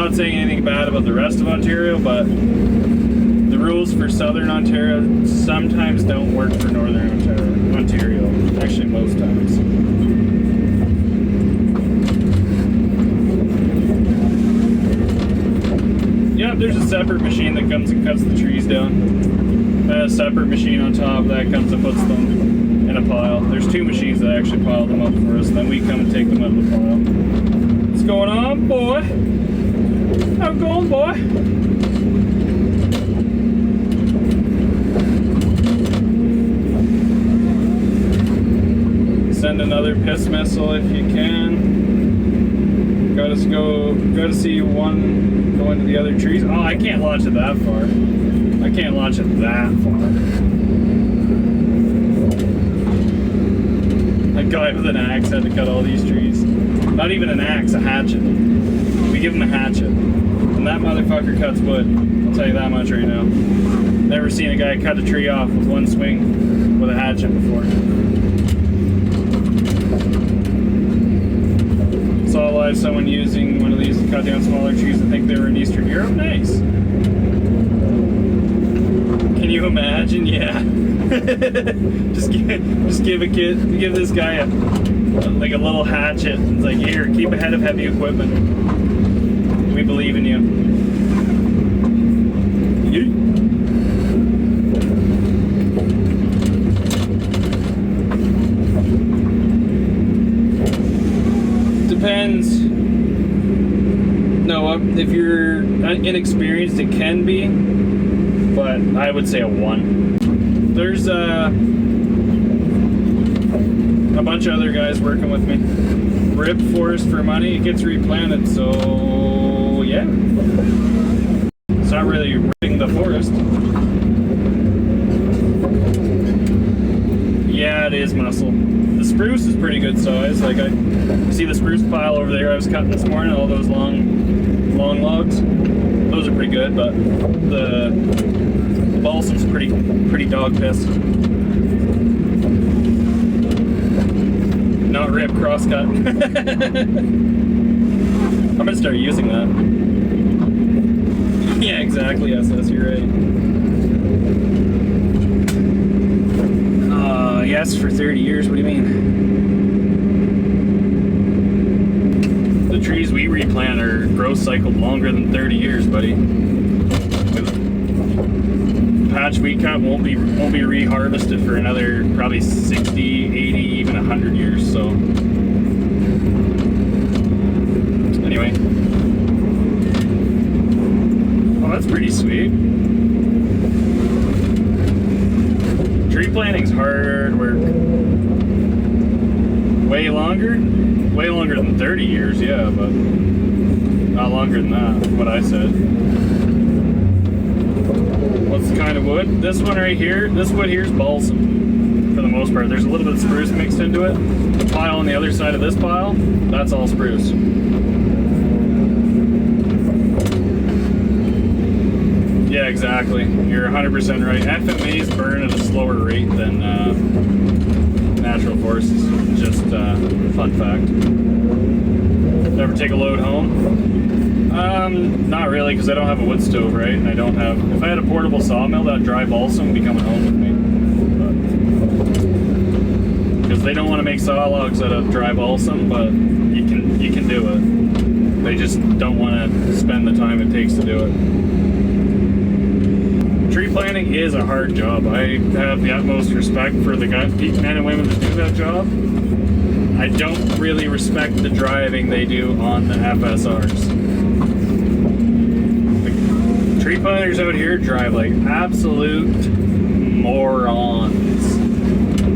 not saying anything bad about the rest of Ontario, but the rules for Southern Ontario sometimes don't work for Northern Ontario. Actually, most times. Yeah, there's a separate machine that comes and cuts the trees down. A separate machine on top that comes and puts them in a pile. There's two machines that actually pile them up for us, then we come and take them out of the pile. What's going on, boy? How's it going, boy? Send another piss missile if you can. Gotta see one go into the other trees. Oh, I can't launch it that far. I can't launch it that far. That guy with an axe had to cut all these trees. Not even an axe, a hatchet. We give him a hatchet. And that motherfucker cuts wood. I'll tell you that much right now. Never seen a guy cut a tree off with one swing with a hatchet before. Saw live someone using one of these to cut down smaller trees. I think they were in Eastern Europe. Nice. Can you imagine? Yeah. just give this guy a little hatchet. It's like, here, keep ahead of heavy equipment. We believe in you. Depends. No, if you're inexperienced, it can be, but I would say a 1. There's a bunch of other guys working with me. Rip forest for money, it gets replanted, so yeah. It's not really ripping the forest. Yeah, it is muscle. The spruce is pretty good size. Like, I see the spruce pile over there I was cutting this morning, all those long logs. Those are pretty good, but the balsam's pretty dog piss. Not rip, crosscut. I'm gonna start using that. Yeah, exactly, SS, you're right. Yes, for 30 years, what do you mean? The trees we replant are growth cycled longer than 30 years, buddy. The patch we cut won't be reharvested for another probably 60, 80, even 100 years, so. Anyway. Oh, that's pretty sweet. Tree planting's hard work. Way longer than 30 years, yeah, but not longer than that, what I said. What's the kind of wood? This one right here, this wood here is balsam, for the most part. There's a little bit of spruce mixed into it. The pile on the other side of this pile, that's all spruce. Yeah, exactly. You're 100% right. FMAs burn at a slower rate than natural forests. Just a fun fact. Ever take a load home? Not really, because I don't have a wood stove, right? And I don't have. If I had a portable sawmill, that dry balsam would be coming home with me. Because they don't want to make saw logs out of dry balsam, but you can do it. They just don't want to spend the time it takes to do it. Tree planting is a hard job. I have the utmost respect for the men and women that do that job. I don't really respect the driving they do on the FSRs. The tree planters out here drive like absolute morons.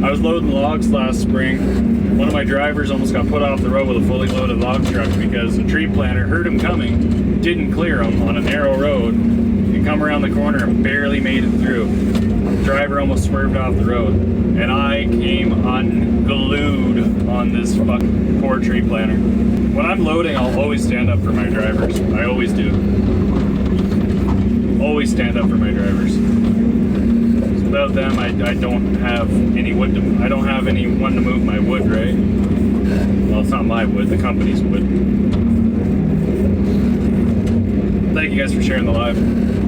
I was loading logs last spring. One of my drivers almost got put off the road with a fully loaded log truck because the tree planter heard him coming, didn't clear him on a narrow road, and come around the corner and barely made it through. The driver almost swerved off the road, and I came unglued on this fucking poor tree planter. When I'm loading, I'll always stand up for my drivers. I always do. Always stand up for my drivers. Without them, I don't have any wood I don't have anyone to move my wood, right? Well, it's not my wood, the company's wood. Thank you guys for sharing the live.